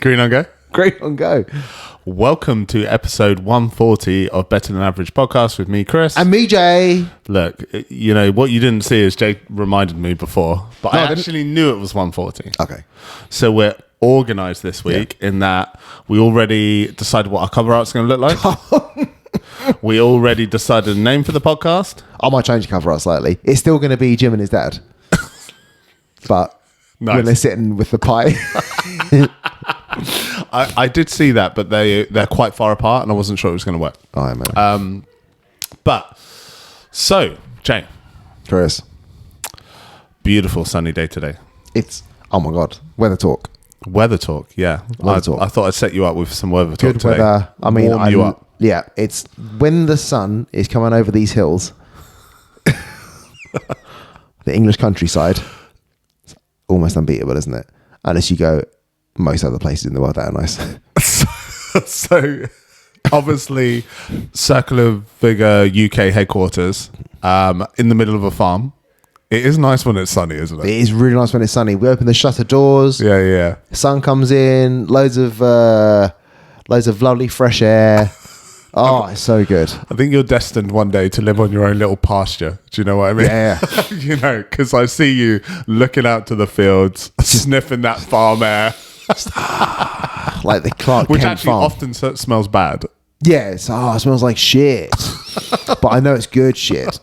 Green on go. Green on go. Welcome to episode 140 of Better Than Average podcast with me, Chris. And me, Jay. Look, you know, what you didn't see is Jay reminded me before, but I actually knew it was 140. Okay. So we're organised this week in that we already decided what our cover art's going to look like. We already decided a name for the podcast. I might change the cover art slightly. It's still going to be Jim and his dad. But Nice. when they're sitting with the pie. I did see that, but they're quite far apart, and I wasn't sure it was going to work. Oh, man. But, so, Jay. Chris. Beautiful sunny day today. It's, oh my God, weather talk. Weather talk, yeah. Weather talk. I thought I'd set you up with some weather talk Good today. weather. I mean, warm you up. Yeah, it's when the sun is coming over these hills, the English countryside, it's almost unbeatable, isn't it? Unless you go most other places in the world that are nice. So, obviously, Circular Vigor UK headquarters, in the middle of a farm. It is nice when it's sunny, isn't it? It is really nice when it's sunny. We open the shutter doors. Yeah. Sun comes in. Loads of lovely fresh air. Oh, it's so good. I think you're destined one day to live on your own little pasture. Do you know what I mean? Yeah. You know, because I see you looking out to the fields, sniffing that farm air. Like the Clark Which Kent actually farm. often smells bad. Yeah, it smells like shit. But I know it's good shit.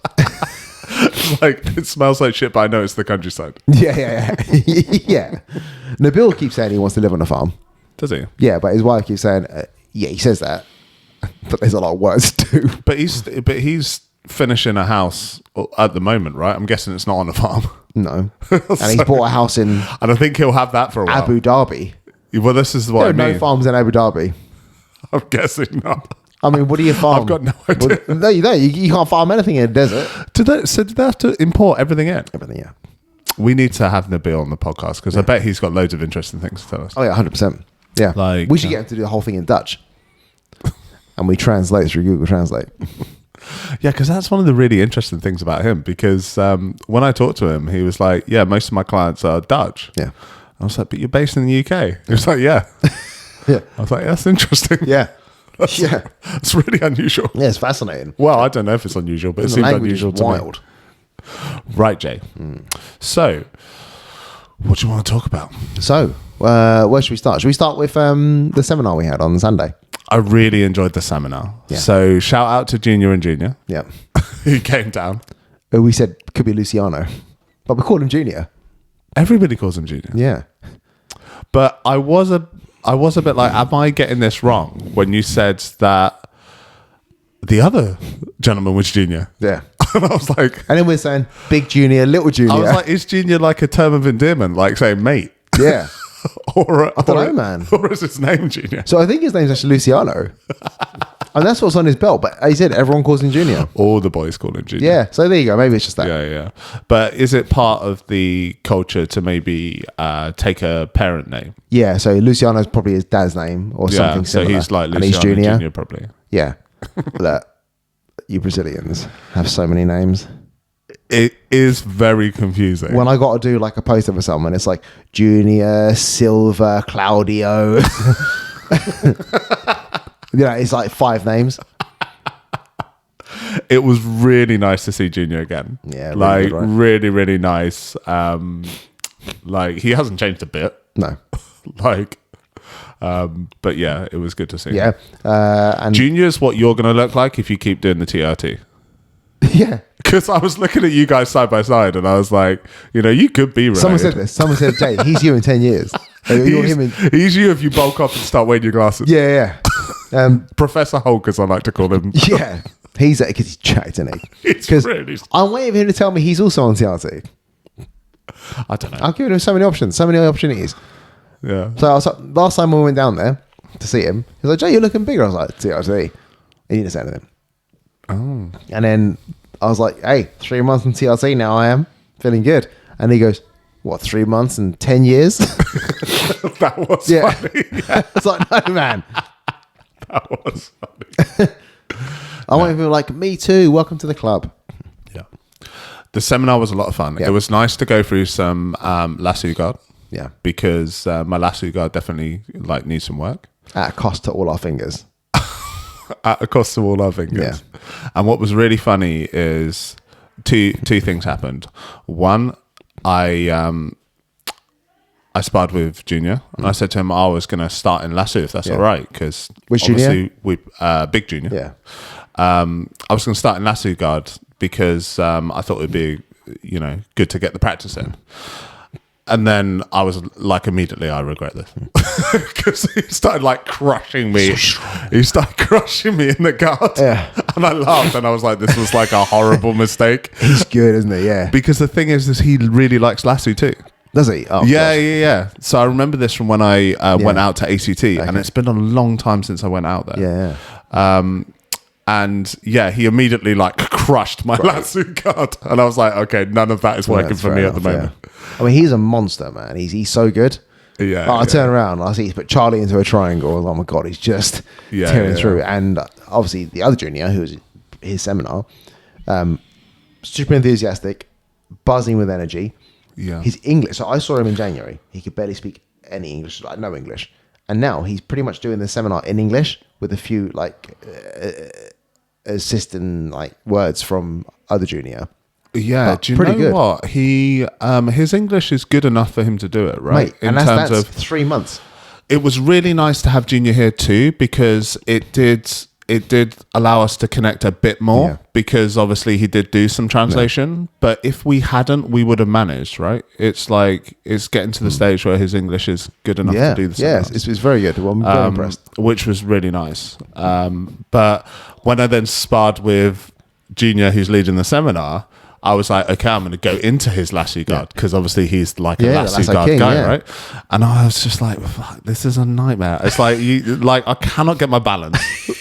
Like, it smells like shit, but I know it's the countryside. Yeah. Yeah. Nabil keeps saying he wants to live on a farm. Does he? Yeah, but his wife keeps saying, yeah, he says that. But there's a lot of words too. But he's finishing a house at the moment, right? I'm guessing it's not on a farm. No. And he's bought a house in And I think he'll have that for a while. Abu Dhabi. Well, this is what There I are mean. no farms in Abu Dhabi. I'm guessing not. I mean, what do you farm? I've got no idea. Well, no, you don't. You can't farm anything in a desert. Did they have to import everything in? Everything, yeah. We need to have Nabil on the podcast because I bet he's got loads of interesting things to tell us. Oh, yeah, 100%. Yeah. Like, we should get him to do the whole thing in Dutch. And we translate through Google Translate. Yeah, because that's one of the really interesting things about him. Because when I talked to him, he was like, "Yeah, most of my clients are Dutch." Yeah. I was like, "But you're based in the UK." He was like, "Yeah." Yeah. I was like, "That's interesting." Yeah. Yeah, it's really unusual. Yeah, it's fascinating. Well, I don't know if it's unusual, but it The seems language unusual is to wild. me. Right, Jay. So, what do you want to talk about? So, where should we start? Should we start with the seminar we had on Sunday? I really enjoyed the seminar. Yeah. So, shout out to Junior and Junior Yeah. who came down. We said could be Luciano, but we called him Junior. Everybody calls him Junior. Yeah. But I was a bit like, am I getting this wrong when you said that the other gentleman was Junior? Yeah. And I was like, And then we're saying big Junior, little Junior. I was like, is Junior like a term of endearment, like saying mate? yeah. Or I don't know, man. Or is his name Junior? So I think his name's actually Luciano. And that's what's on his belt. But he said everyone calls him Junior. All the boys call him Junior. Yeah. So there you go. Maybe it's just that. Yeah. But is it part of the culture to maybe take a parent name? Yeah. So Luciano's probably his dad's name or something so similar. he's like and he's Luciano Junior. probably. Yeah. Look, you Brazilians have so many names. It is very confusing. When I got to do like a poster for someone, it's like Junior, Silva, Claudio. It's like 5 names. It was really nice to see Junior again. Yeah, really like good, right? really, really nice. Like he hasn't changed a bit. No. But yeah, it was good to see. Yeah. And Junior's what you're going to look like if you keep doing the TRT. yeah. Because I was looking at you guys side by side, and I was like, you could be right. Someone said this. Someone said, Jay, he's you in 10 years. You're him in... He's you if you bulk up and start wearing your glasses. Yeah. Professor Hulk, as I like to call him. Yeah. He's because he's jacked, isn't he? It's Because really... I'm waiting for him to tell me he's also on TRT. I don't know. I've given him so many options, so many opportunities. Yeah. So I was like, last time we went down there to see him, he was like, Jay, you're looking bigger. I was like, TRT. He didn't say anything. Oh. And then I was like, hey, 3 months in TRT now I am. Feeling good. And he goes, what, 3 months and 10 years? That was funny. Yeah, It's like, no, man. that was funny. I went with him like, me too. Welcome to the club. Yeah. The seminar was a lot of fun. Yeah. It was nice to go through some lasso guard. Yeah. because my lasso guard definitely like needs some work. At a cost to all our fingers. At a cost to all our fingers. And what was really funny is two things happened. One, I sparred with Junior, and I said to him I was going to start in lasso if that's all right, because Which obviously Junior? we Big Junior. Yeah. I was going to start in lasso guard because I thought it would be good to get the practice in. And then I was like, immediately, I regret this because he started like crushing me. He started crushing me in the guard, and I laughed, and I was like, "This was like a horrible mistake." He's good, isn't he? Yeah. Because the thing is he really likes lasso too. Does he? Oh, Yeah. So I remember this from when I went out to ACT, and it's been a long time since I went out there. Yeah. And he immediately like crushed my lasso guard, and I was like, okay, none of that is working for me at the moment. Yeah. I mean, he's a monster, man. He's so good. Yeah. I turn around, I see he's put Charlie into a triangle. Oh my god, he's just tearing through. And obviously, the other junior, who was his seminar, super enthusiastic, buzzing with energy. Yeah. His English. So I saw him in January. He could barely speak any English, like no English. And now he's pretty much doing the seminar in English with a few like assistant like words from other junior. Yeah, But do you pretty know good. what? He his English is good enough for him to do it, right? Mate, and that's 3 months. It was really nice to have Junior here too, because it did allow us to connect a bit more, Yeah. because obviously he did do some translation, but if we hadn't, we would have managed, right? It's like it's getting to the stage where his English is good enough to do the Yeah, seminars. it's very good. Well, I'm very impressed. Which was really nice. But when I then sparred with Junior, who's leading the seminar, I was like, okay, I'm going to go into his lasso guard, because obviously he's like a lasso lasso guard king, guy, right? And I was just like, fuck, this is a nightmare. It's like I cannot get my balance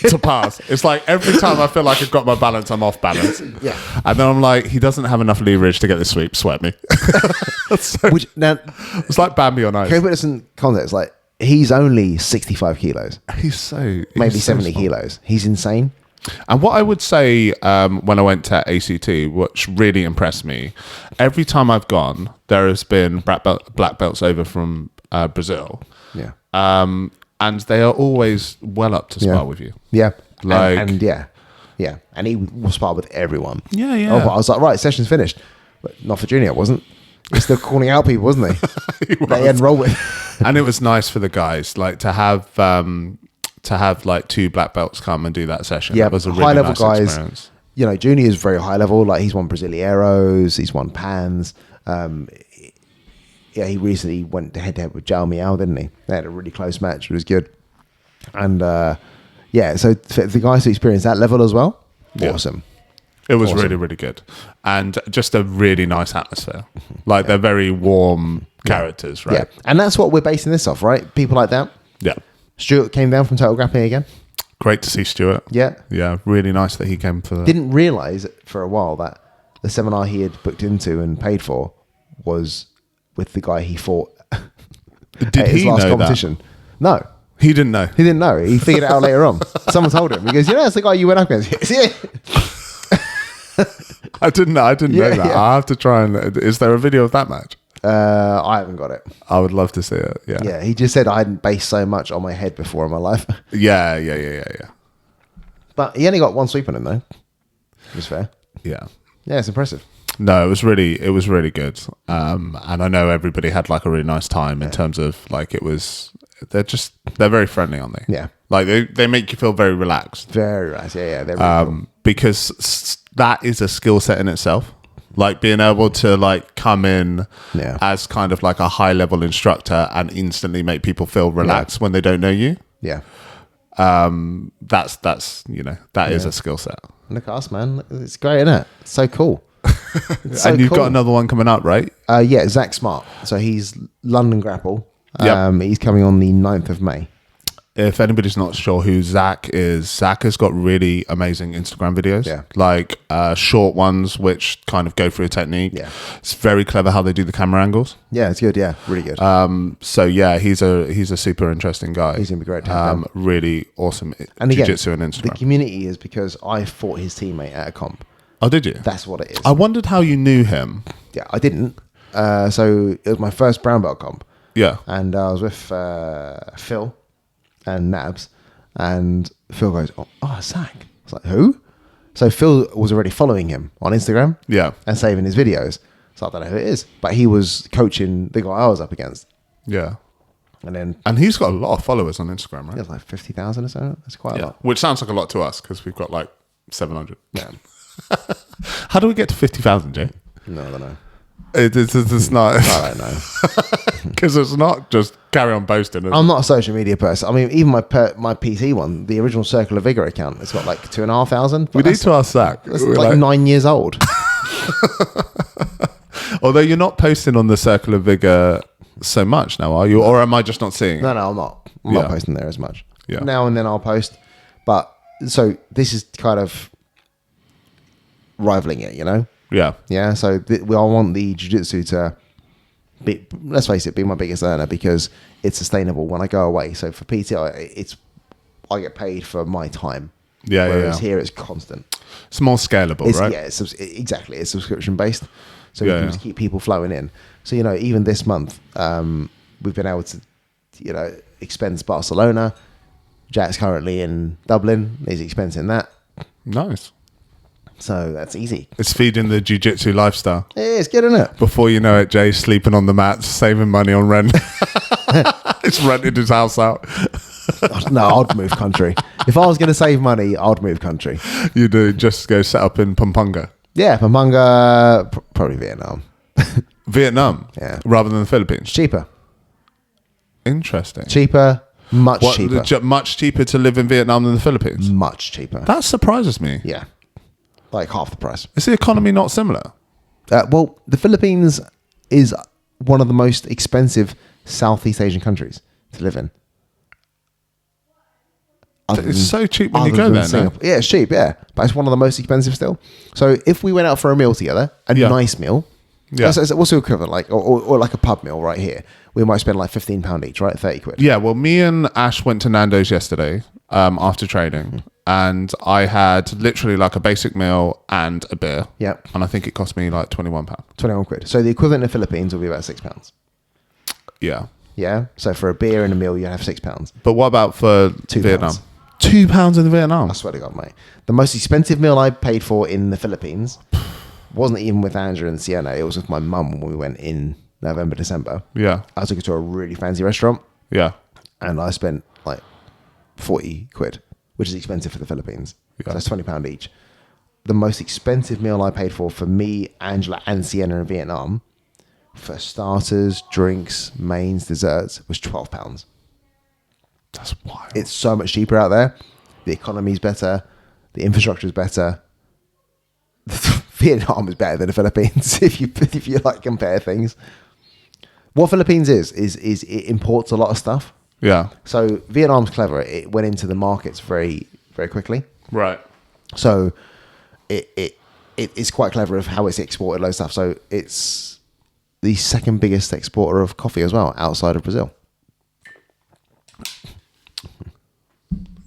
to pass. It's like every time I feel like I've got my balance, I'm off balance. Yeah. And then I'm like, he doesn't have enough leverage to get the sweep. Sweat me. So, Now, it's like Bambi on ice. can we put this in context? Like, he's only 65 kilos, He's maybe so 70 small. kilos. He's insane. And what I would say when I went to ACT, which really impressed me, every time I've gone, there has been black belts over from Brazil. Yeah. And they are always well up to spar with you. Yeah. Like- and yeah. And he will spar with everyone. Yeah, yeah. Oh, but I was like, right, session's finished. But not for Junior, it wasn't. He's still calling out people, wasn't he? They had roll with. And it was nice for the guys, like to have like 2 black belts come and do that session. Yeah, It was a really high level nice guys. experience. You know, Junior is very high level. Like, he's won Brasileiros, he's won Pans. He recently went head to head with Jao Miao, didn't he? They had a really close match. It was good. And so for the guys to experience that level as well, awesome. It was Awesome. really, really good. And just a really nice atmosphere. Like they're very warm characters, right? Yeah, and that's what we're basing this off, right? People like that. Yeah. Stuart came down from Total Grappling again. Great to see Stuart. Yeah. Yeah, really nice that he came for that. Didn't realise for a while that the seminar he had booked into and paid for was with the guy he fought Did at his he last know competition. No, He didn't know. he didn't know. He figured it out later on. Someone told him. He goes, that's the guy you went up against. Yeah. I didn't know that. Yeah. I have to try and... Is there a video of that match? I haven't got it. I would love to see it. Yeah. Yeah, he just said I hadn't based so much on my head before in my life. Yeah. But he only got 1 sweep on him, though. It was fair. Yeah. Yeah, it's impressive. No, it was really good. And I know everybody had like a really nice time in terms of like they're very friendly, aren't they? Yeah. Like they make you feel very relaxed. Very nice. Yeah. They're really cool. Because that is a skill set in itself. Like being able to like come in as kind of like a high level instructor and instantly make people feel relaxed when they don't know you. Yeah. That's that is a skill set. Look at us, man. It's great, isn't it? It's so cool. It's so And you've cool. got another one coming up, right? Yeah, Zach Smart. So he's London Grapple. Yep. He's coming on the 9th of May. If anybody's not sure who Zach is, Zach has got really amazing Instagram videos. Yeah. Like short ones which kind of go through a technique. Yeah. It's very clever how they do the camera angles. Yeah, it's good. Yeah, really good. So yeah, he's a super interesting guy. He's gonna be great to have him. Really awesome And again, jiu-jitsu and the Instagram. community is because I fought his teammate at a comp. Oh, did you? That's what it is. I wondered how you knew him. Yeah, I didn't. So it was my first brown belt comp. Yeah. And I was with Phil and Nabs, and Phil goes, "Oh, Zach." I was like, "Who?" So Phil was already following him on Instagram, Yeah, and saving his videos. So I don't know who it is, but he was coaching the guy I was up against. yeah. And he's got a lot of followers on Instagram, right? he has like 50,000 or so. That's quite a lot. Which sounds like a lot to us because we've got like 700. Yeah. How do we get to 50,000, Jay? No, I don't know. It's not. I don't know. Because it's not just carry on boasting. I'm not a social media person. I mean, even my PT one, the original Circle of Vigor account, it's got like 2,500. We need to ask Zach. It's like 9 years old. Although you're not posting on the Circle of Vigor so much now, are you? Or am I just not seeing it? No, I'm not. I'm not posting there as much. Yeah. Now and then I'll post. But so this is kind of rivaling it, you know? Yeah. Yeah. So I want the jiu-jitsu to be, let's face it, be my biggest earner because it's sustainable when I go away. So for PT, I get paid for my time. Yeah. Whereas here it's constant. It's more scalable, right? Yeah, exactly. It's subscription based. So Yeah, you can just keep people flowing in. So, you know, even this month, we've been able to, you know, expense Barcelona. Jack's currently in Dublin. He's expensing that. Nice. So that's easy. It's feeding the jiu-jitsu lifestyle. Yeah, it's good, isn't it? Before you know it, Jay's sleeping on the mats, saving money on rent. He's rented his house out. No, I'd move country. If I was going to save money, I'd move country. You do. Just go set up in Pampanga. Yeah, Pampanga, probably Vietnam. Vietnam? Yeah. Rather than the Philippines? Cheaper. Interesting. Cheaper, much cheaper. Much cheaper to live in Vietnam than the Philippines? Much cheaper. That surprises me. Yeah. Like half the price. Is the economy not similar? Well, the Philippines is one of the most expensive Southeast Asian countries to live in. It's so cheap when you go there, no? Yeah, it's cheap, yeah. But it's one of the most expensive still. So if we went out for a meal together, a nice meal, what's the equivalent? Like, or like a pub meal right here, we might spend like £15 each, right? 30 quid. Yeah, well, me and Ash went to Nando's yesterday after training, and I had literally like a basic meal and a beer. Yep. And I think it cost me like £21. 21 quid. So the equivalent in the Philippines will be about £6. Yeah. Yeah. So for a beer and a meal, you have £6. But what about for Vietnam? £2 in Vietnam. I swear to God, mate. The most expensive meal I paid for in the Philippines wasn't even with Andrew and Sienna. It was with my mum when we went in November, December. Yeah. I took her to a really fancy restaurant. Yeah. And I spent like 40 quid, which is expensive for the Philippines. Yeah. So that's £20 each. The most expensive meal I paid for me, Angela, and Sienna in Vietnam, for starters, drinks, mains, desserts, was £12. That's wild. It's so much cheaper out there. The economy's better. The infrastructure is better. Vietnam is better than the Philippines if you like compare things. What Philippines is it imports a lot of stuff. Yeah. So Vietnam's clever. It went into the markets very, very quickly. Right. So it's quite clever of how it's exported loads of stuff. So it's the second biggest exporter of coffee as well, outside of Brazil.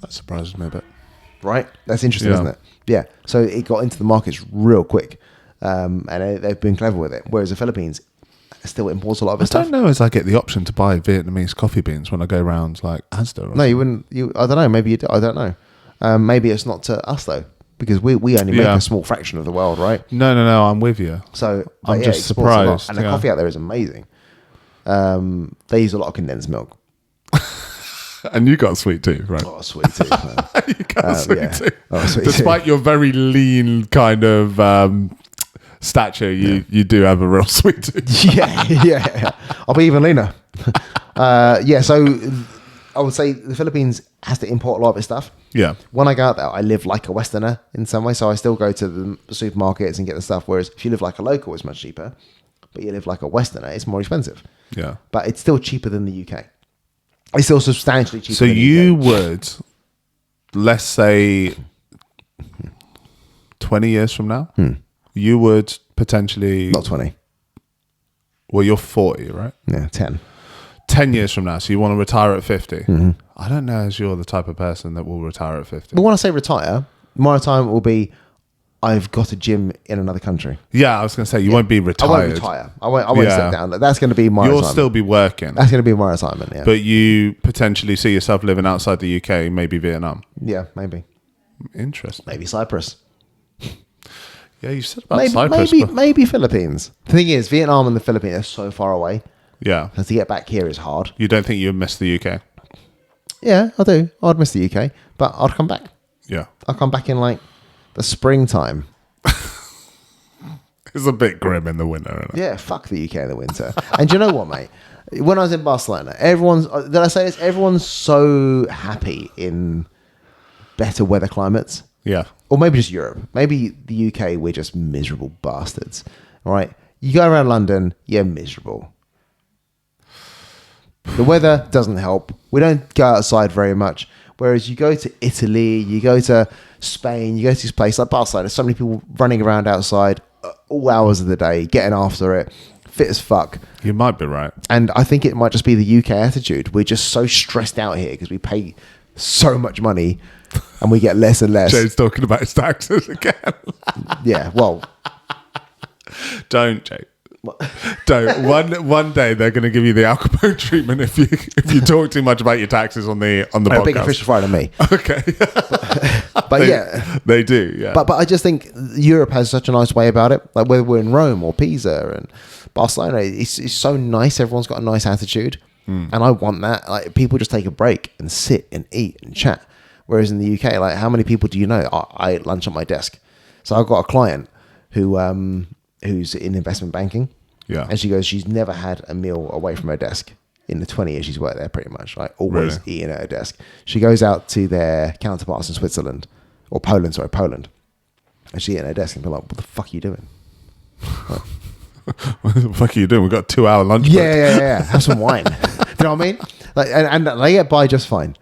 That surprises me a bit. Right? That's interesting, isn't it? Yeah. So it got into the markets real quick. And they've been clever with it. Whereas the Philippines still imports a lot of its stuff. I don't know as I get the option to buy Vietnamese coffee beans when I go around like Asda. No, you wouldn't. I don't know. Maybe you do. I don't know. Maybe it's not to us though. Because we only make a small fraction of the world, right? No, I'm with you. So I'm just surprised. And the coffee out there is amazing. They use a lot of condensed milk. And you got a sweet tooth, right? Oh, sweet tooth, man. You got a sweet tooth. Oh, sweet Despite tooth. your very lean kind of stature, you do have a real sweet tooth. yeah. I'll be even leaner. So I would say the Philippines has to import a lot of its stuff. Yeah. When I go out there, I live like a Westerner in some way. So I still go to the supermarkets and get the stuff. Whereas if you live like a local, it's much cheaper. But you live like a Westerner, it's more expensive. Yeah. But it's still cheaper than the UK. It's still substantially cheaper So than the you UK. would, let's say, 20 years from now, you would potentially... Not 20. Well, you're 40, right? Yeah, 10. 10 years from now, so you want to retire at 50. I don't know as you're the type of person that will retire at 50. But when I say retire, my retirement will be, I've got a gym in another country. Yeah, I was going to say, you won't be retired. I won't retire. I won't step down. That's going to be my retirement. Still be working. That's going to be my retirement, yeah. But you potentially see yourself living outside the UK, maybe Vietnam. Yeah, maybe. Interesting. Maybe Cyprus. Yeah, you said about Cyprus. Maybe Philippines. The thing is, Vietnam and the Philippines are so far away. Yeah. So to get back here is hard. You don't think you'd miss the UK? Yeah, I do. I'd miss the UK, but I'd come back. Yeah. I'll come back in like the springtime. It's a bit grim in the winter, isn't it? Yeah, fuck the UK in the winter. And do you know what, mate? When I was in Barcelona, did I say this? Everyone's so happy in better weather climates. Yeah. Or maybe just Europe. Maybe the UK, we're just miserable bastards. All right? You go around London, you're miserable. The weather doesn't help. We don't go outside very much. Whereas you go to Italy, you go to Spain, you go to this place like Barcelona, there's so many people running around outside all hours of the day, getting after it, fit as fuck. You might be right. And I think it might just be the UK attitude. We're just so stressed out here because we pay so much money and we get less and less. Jay's talking about his taxes again. Yeah, well. Don't, Jay. Don't. One day they're going to give you the Al Capone treatment if you talk too much about your taxes on the podcast. Big official fry than me. Okay. But yeah, they do. Yeah. But I just think Europe has such a nice way about it. Like whether we're in Rome or Pisa and Barcelona, it's so nice. Everyone's got a nice attitude, and I want that. Like people just take a break and sit and eat and chat. Whereas in the UK, like how many people do you know? I ate lunch at my desk. So I've got a client who's in investment banking. Yeah. And she goes, she's never had a meal away from her desk in the 20 years she's worked there, pretty much. Like always eating at her desk. She goes out to their counterparts in Switzerland or Poland. And she eat at her desk and be like, what the fuck are you doing? Like, what the fuck are you doing? We've got a 2-hour lunch break. Yeah. Have some wine. Do you know what I mean? Like, and they get by just fine.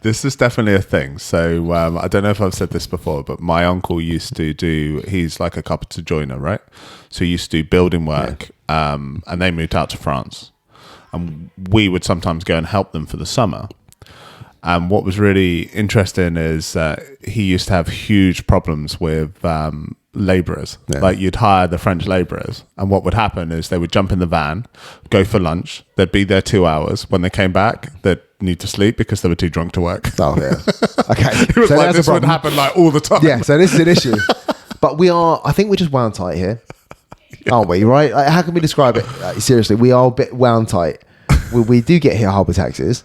This is definitely a thing. So I don't know if I've said this before, but my uncle used to he's like a carpenter joiner, right? So he used to do building work, and they moved out to France. And we would sometimes go and help them for the summer. And what was really interesting is he used to have huge problems with labourers. Yeah. Like you'd hire the French labourers, and what would happen is they would jump in the van, go for lunch, they'd be there 2 hours. When they came back, they'd need to sleep because they were too drunk to work. Oh, yeah. Okay. It was so like this would happen like all the time. Yeah, so this is an issue. But I think we're just wound tight here. Yeah. Aren't we, right? Like, how can we describe it? Seriously, we are a bit wound tight. We do get hit hard with taxes,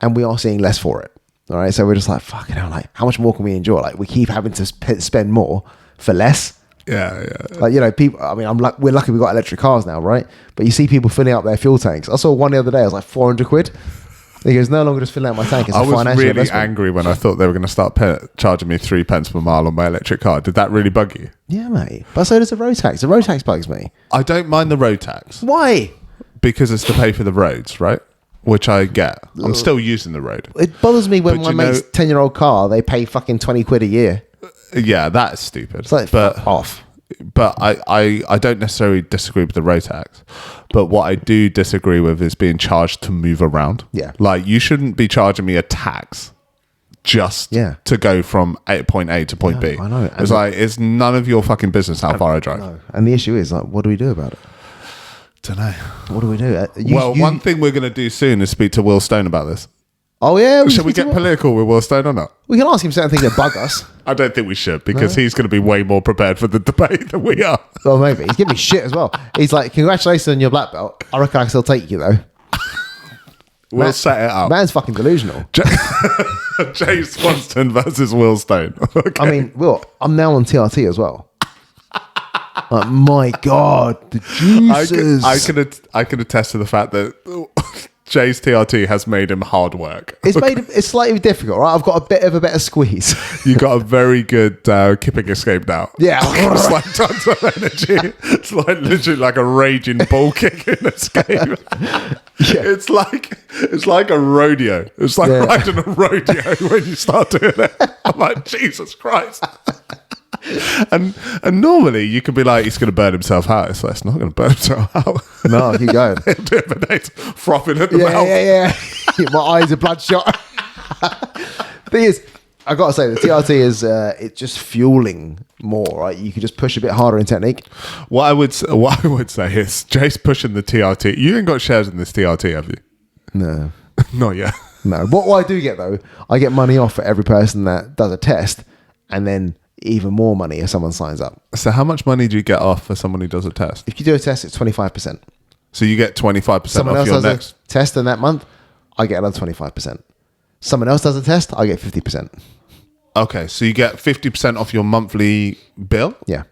and we are seeing less for it. All right, so we're just like, fucking hell, like, how much more can we endure? Like, we keep having to spend more for less. Yeah. Like, you know, people, I mean, we're lucky we got electric cars now, right? But you see people filling up their fuel tanks. I saw one the other day, it was like 400 quid. He goes, no longer just filling out my tank. It's a financial really investment. Angry when I thought they were going to start charging me 3 pence per mile on my electric car. Did that really bug you? Yeah, mate. But so does the road tax. The road tax bugs me. I don't mind the road tax. Why? Because it's to pay for the roads, right? Which I get. I'm still using the road. It bothers me when my mate's 10-year-old car, they pay fucking 20 quid a year. Yeah, that's stupid. It's like, fuck off. But I don't necessarily disagree with the road tax. But what I do disagree with is being charged to move around. Yeah. Like, you shouldn't be charging me a tax just to go from point A to point B. I know. It's like, it's none of your fucking business how far I drive. No. And the issue is, like, what do we do about it? Don't know. What do we do? One thing we're going to do soon is speak to Will Stone about this. Oh, yeah. Should we get political with Will Stone or not? We can ask him certain things that bug us. I don't think we should, because he's going to be way more prepared for the debate than we are. Well, maybe. He's giving me shit as well. He's like, congratulations on your black belt. I reckon I can still take you, though. We'll set it up. Man's fucking delusional. Jay Swanston versus Will Stone. Okay. I mean, Will, I'm now on TRT as well. Like, my God, the juices. I can attest to the fact that Jay's TRT has made him hard work. It's slightly difficult, right? I've got a bit of a better squeeze. You got a very good kipping escape now. Yeah. It's like tons of energy. It's like literally like a raging ball kicking escape. Yeah. It's like a rodeo. It's like riding a rodeo when you start doing it. I'm like, Jesus Christ. And normally you could be like, he's going to burn himself out. It's like, it's not going to burn himself out. No, keep going. He'll do it for days, frothing at the mouth. Yeah. My eyes are bloodshot. The thing is, I gotta say, the TRT is it's just fueling more, right? You could just push a bit harder in technique. What I would say is, Jace pushing the TRT. You ain't got shares in this TRT, have you? No. Not yet. No. What I do get, though, I get money off for every person that does a test, and then even more money if someone signs up. So how much money do you get off for someone who does a test? If you do a test, it's 25%. So you get 25% Someone off else your does next... a test in that month, I get another 25%. Someone else does a test, I get 50%. Okay, so you get 50% off your monthly bill? Yeah.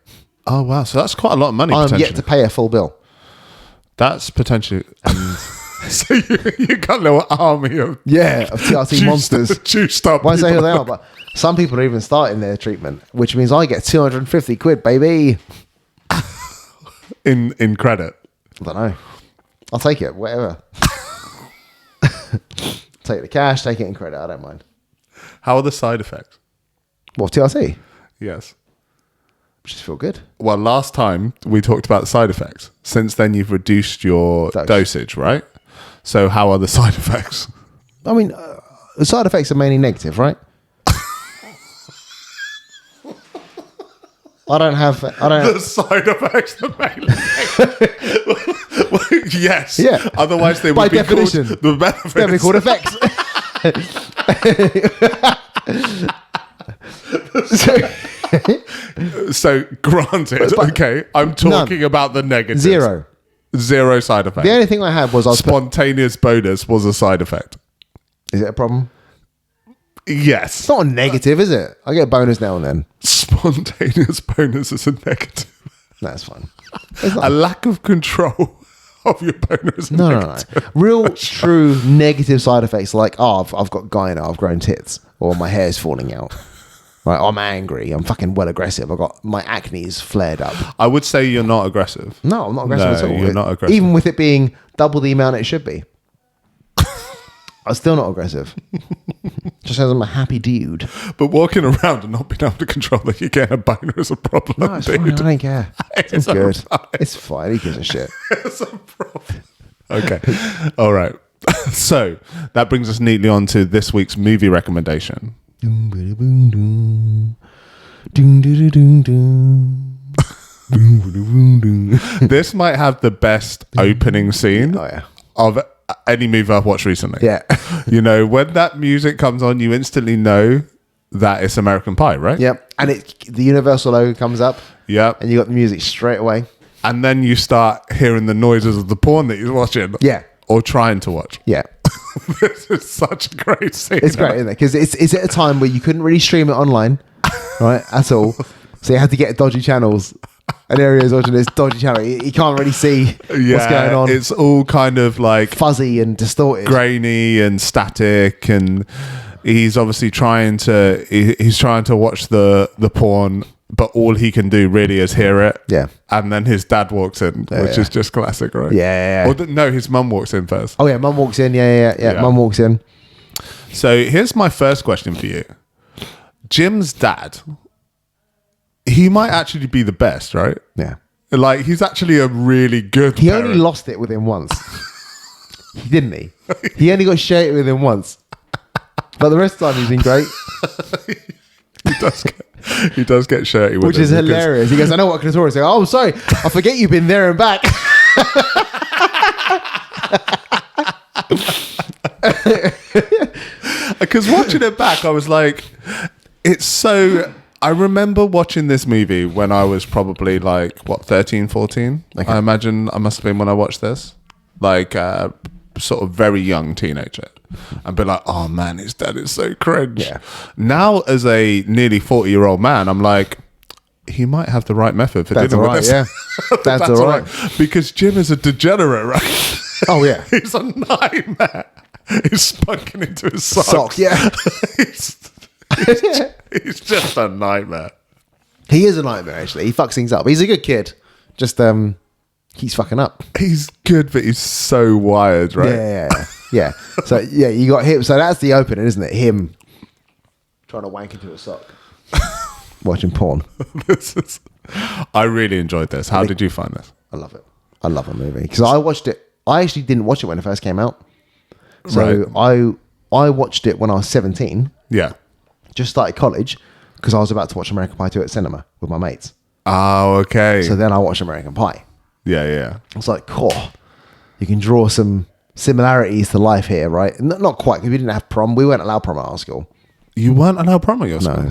Oh, wow. So that's quite a lot of money, I'm potentially. yet to pay a full bill. That's potentially... so you got a little army of... Yeah, of TRT monsters. Juiced up. Won't say who they are, but some people are even starting their treatment, which means I get 250 quid, baby. In credit? I don't know. I'll take it, whatever. Take the cash, take it in credit. I don't mind. How are the side effects? What, TRT? Yes. Just feel good. Well, last time we talked about the side effects. Since then, you've reduced your dosage, right? So how are the side effects? I mean, the side effects are mainly negative, right? The side effects are mainly negative. Yes. Yeah. Otherwise, they would by be definition, called the benefits. They'd be called effects. So granted, okay, I'm talking about the negatives. Zero side effect. The only thing I had was spontaneous bonus was a side effect. Is it a problem? Yes. It's not a negative, is it? I get a bonus now and then. Spontaneous bonus is a negative. That's fine. A lack of control of your bonus. No. Real, true negative side effects like, I've got gyno, I've grown tits, or my hair's falling out. Right, I'm angry. I'm fucking well aggressive. I got my acne's flared up. I would say you're not aggressive. No, I'm not aggressive at all. You're not aggressive. Even with it being double the amount it should be. I'm still not aggressive. Just as I'm a happy dude. But walking around and not being able to control that you're getting a boner is a problem. No, it's fine. I don't care. It's good. It's fine. Who gives a shit? It's a problem. Okay. All right. So that brings us neatly on to this week's movie recommendation. This might have the best opening scene of any movie I've watched recently. Yeah. You know, when that music comes on, you instantly know that it's American Pie, right? Yep. And the Universal logo comes up. Yep. And you got the music straight away. And then you start hearing the noises of the porn that you're watching. Yeah. Or trying to watch. Yeah. This is such a great scene. It's great, isn't it? Because it's at a time where you couldn't really stream it online, right, at all. So you had to get dodgy channels. And areas watching this dodgy channel. You can't really see what's going on. It's all kind of like fuzzy and distorted. Grainy and static. And he's obviously trying to watch the porn, but all he can do really is hear it. Yeah. And then his dad walks in, which is just classic, right? Yeah. Or no, his mum walks in first. Oh, yeah. Mum walks in. Yeah. Mum walks in. So here's my first question for you. Jim's dad, he might actually be the best, right? Yeah. Like, he's actually a really good He parent. only lost it with him once. Didn't he? He only got shated with him once. But the rest of the time, he's been great. He does get shirty with Which is hilarious. He goes, I know what clitoris is. Oh, I'm sorry. I forget you've been there and back. Because watching it back, I was like, it's so... I remember watching this movie when I was probably like, 13, 14? Okay. I imagine I must have been when I watched this. Like, sort of very young teenager. And be like, oh man, his dad is so cringe. Yeah. Now, as a nearly 40-year-old man, I'm like, he might have the right method for dealing with this. Yeah. That's all right. Because Jim is a degenerate, right? Oh, yeah. He's a nightmare. He's spunking into his socks. Yeah. He's just a nightmare. He is a nightmare, actually. He fucks things up. He's a good kid. Just, he's fucking up. He's good, but he's so wired, right? Yeah. So, yeah, you got him. So that's the opening, isn't it? Him trying to wank into a sock. Watching porn. I really enjoyed this. How did you find this? I love it. I love a movie. Because I watched it. I actually didn't watch it when it first came out. So I watched it when I was 17. Yeah. just started college because I was about to watch American Pie 2 at cinema with my mates. Oh, okay. So then I watched American Pie. Yeah. It's like, you can draw some similarities to life here, right? Not quite, because we didn't have prom. We weren't allowed prom at our school. You weren't allowed prom at your school? No,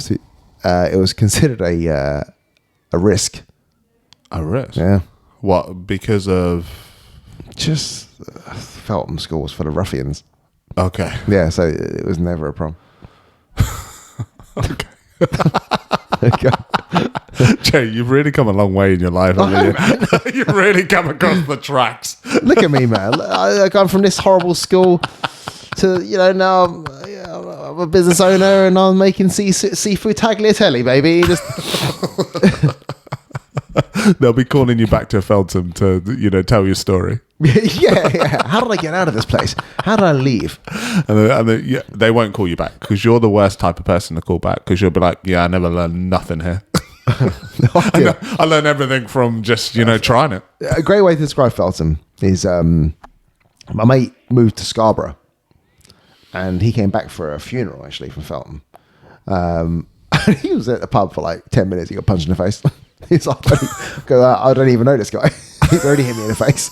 it was considered a risk. A risk? Yeah. What? Because of... Just Feltham School was full of ruffians. Okay. Yeah, so it was never a prom. Okay. Jay, you've really come a long way in your life, haven't you? You've really come across the tracks. Look at me, man. I've gone from this horrible school to, now I'm a business owner and I'm making seafood tagliatelle, baby. They'll be calling you back to Feltham to, tell your story. Yeah. How did I get out of this place? How did I leave? And they won't call you back because you're the worst type of person to call back because you'll be like, I never learned nothing here. I learned everything from just, trying it. A great way to describe Feltham is my mate moved to Scarborough and he came back for a funeral actually from Feltham. He was at the pub for like 10 minutes. He got punched in the face. He's like, I don't even know this guy. He's already hit me in the face.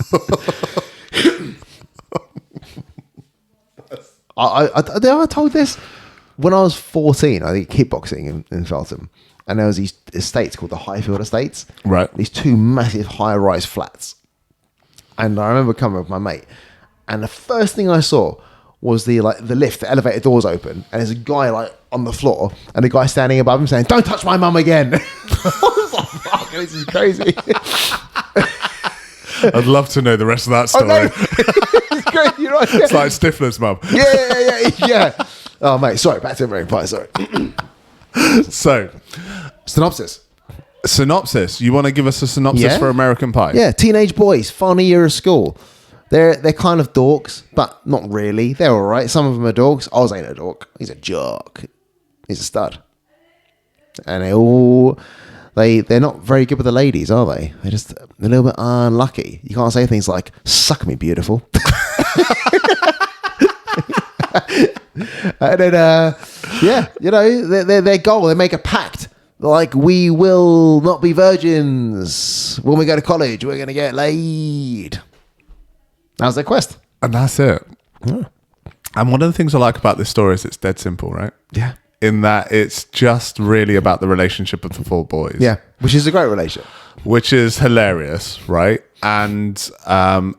I told this when I was 14. I did kickboxing in Feltham, and there was these estates called the Highfield Estates. Right. These two massive high-rise flats, and I remember coming with my mate, and the first thing I saw was the lift, the elevator doors open, and there's a guy like on the floor, and the guy standing above him saying, "Don't touch my mum again." I was like, "Fuck, this is crazy." I'd love to know the rest of that story. It's great, It's like Stifler's mum. Yeah. Oh, mate, sorry. Back to American Pie. Sorry. So, synopsis. You want to give us a synopsis for American Pie? Yeah, teenage boys, final year of school. They're kind of dorks, but not really. They're all right. Some of them are dorks. Oz ain't a dork. He's a jock. He's a stud. And they're not very good with the ladies, are they? They're just a little bit unlucky. You can't say things like, "Suck me, beautiful." And then, their goal, they make a pact. Like, we will not be virgins. When we go to college, we're going to get laid. That's their quest. And that's it. Yeah. And one of the things I like about this story is it's dead simple, right? Yeah. In that it's just really about the relationship of the four boys. Yeah, which is a great relationship. Which is hilarious, right? And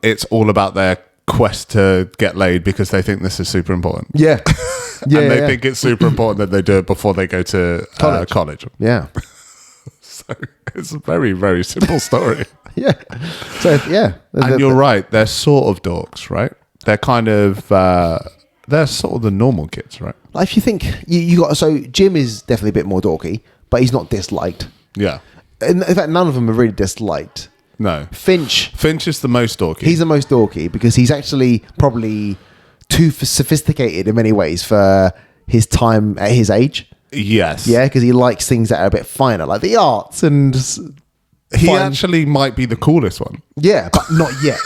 it's all about their quest to get laid because they think this is super important. Yeah. And they think it's super important that they do it before they go to college. Yeah. So it's a very, very simple story. Yeah. So, yeah. And you're right. They're sort of dorks, right? They're kind of... they're sort of the normal kids, right? Like if you think so Jim is definitely a bit more dorky, but he's not disliked. Yeah. In fact, none of them are really disliked. No. Finch is the most dorky. He's the most dorky because he's actually probably too sophisticated in many ways for his time at his age. Yes. Yeah, because he likes things that are a bit finer, like the arts and... He actually might be the coolest one. Yeah, but not yet.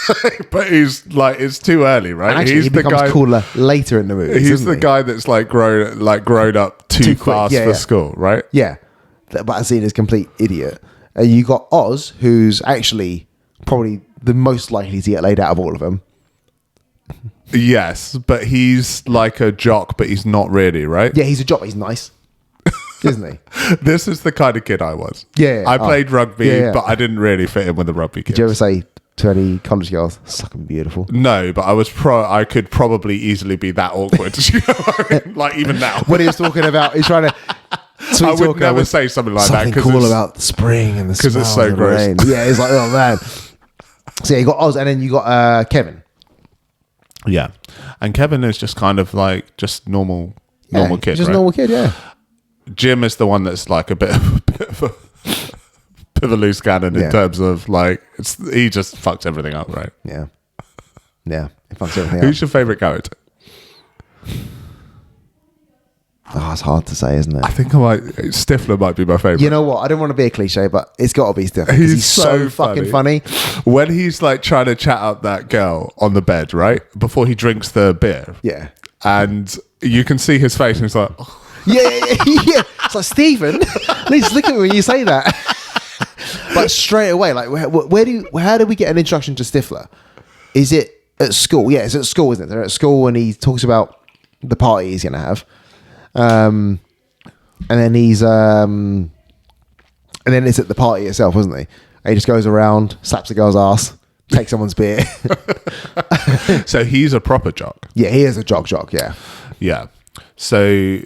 But he's like, it's too early, right? And actually, he becomes cooler later in the movie. He's the guy that's like grown up too fast for school, right? Yeah, but as seen as complete idiot. And you got Oz, who's actually probably the most likely to get laid out of all of them. Yes, but he's like a jock, but he's not really, right? Yeah, he's a jock. He's nice. Isn't he? This is the kind of kid I was. Yeah. I played rugby, but I didn't really fit in with the rugby kids. Did you ever say to any college girls, "Sucking beautiful"? No, but I could probably easily be that awkward. You know what I mean? Like even now. When he was talking about, he's trying to... I would never say something like that. Something cool about the spring and the smell it's so of the gross. rain. Yeah, it's like, oh man. So yeah, you got Oz and then you got Kevin. Yeah. And Kevin is just kind of like just normal kid, just right? normal kid, yeah. Jim is the one that's like a bit of a loose cannon in terms of like he just fucks everything up, right? Yeah, he fucks everything Who's up. your favourite character? Oh, it's hard to say, isn't it? I think Stifler might be my favourite. You know what? I don't want to be a cliche, but it's got to be Stifler. He's so fucking funny. When he's like trying to chat up that girl on the bed, right? Before he drinks the beer. Yeah. And you can see his face and he's like... Oh. Yeah. It's like, Stephen, please look at me when you say that. But straight away, like, how do we get an introduction to Stifler? Is it at school? Yeah, it's at school, isn't it? They're at school and he talks about the party he's going to have. And then and then it's at the party itself, wasn't he? And he just goes around, slaps a girl's ass, takes someone's beer. So he's a proper jock. Yeah, he is a jock, yeah. Yeah. So,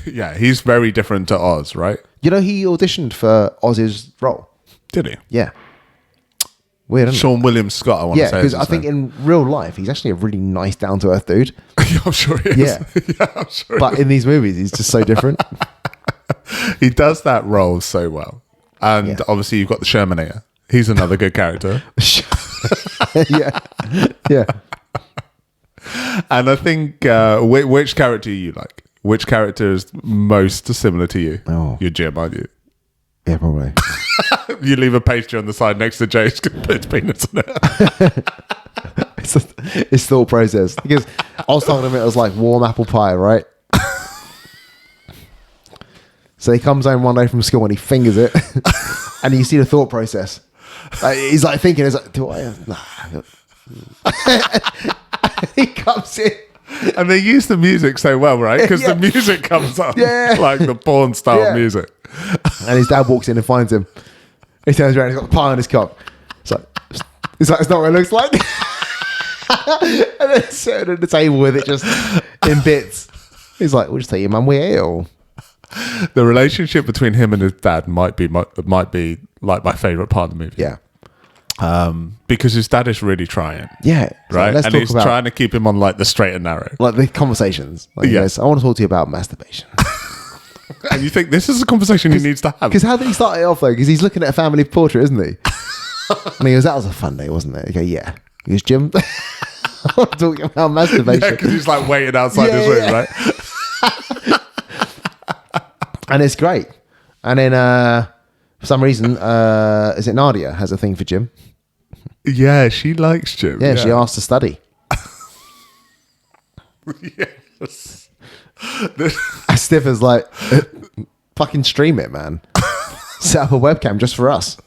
yeah, he's very different to Oz, right? You know, he auditioned for Oz's role. Did he? Yeah. Weird, isn't Sean William Scott, I want to say. Yeah, because I think in real life, he's actually a really nice, down-to-earth dude. I'm sure he is. Yeah. I'm sure but in these movies, he's just so different. He does that role so well. And obviously, you've got the Shermanator. He's another good character. Yeah. And I think, which character you like? Which character is most similar to you? Oh. You're Jim, aren't you? Yeah, probably. You leave a pastry on the side next to Jay's put peanuts on it. It's thought process. Because I was talking to him, it was like warm apple pie, right? So he comes home one day from school and he fingers it, and you see the thought process. He's like thinking, he's like, do I? Nah. He comes in. And they use the music so well, right? Because the music comes on like the porn style music. And his dad walks in and finds him. He turns around, he's got the pie on his cock. It's like, it's not what it looks like. And then sitting at the table with it just in bits. He's like, we'll just take your mum with you. Or... The relationship between him and his dad might be like my favourite part of the movie. Yeah. Because his dad is really trying. Yeah. Right? So and he's trying to keep him on like the straight and narrow. Like the conversations. Like, yes. I want to talk to you about masturbation. And you think this is a conversation he needs to have. Because how did he start it off though? Because he's looking at a family portrait, isn't he? And he goes, that was a fun day, wasn't it? He goes, yeah. He goes, Jim, I want to talk about masturbation. Yeah, because he's like waiting outside his room, right? And it's great. And then for some reason, is it Nadia has a thing for Jim? Yeah, she likes Jim. Yeah, she asked to study. Yes. Stiffer's like, fucking stream it, man. Set up a webcam just for us.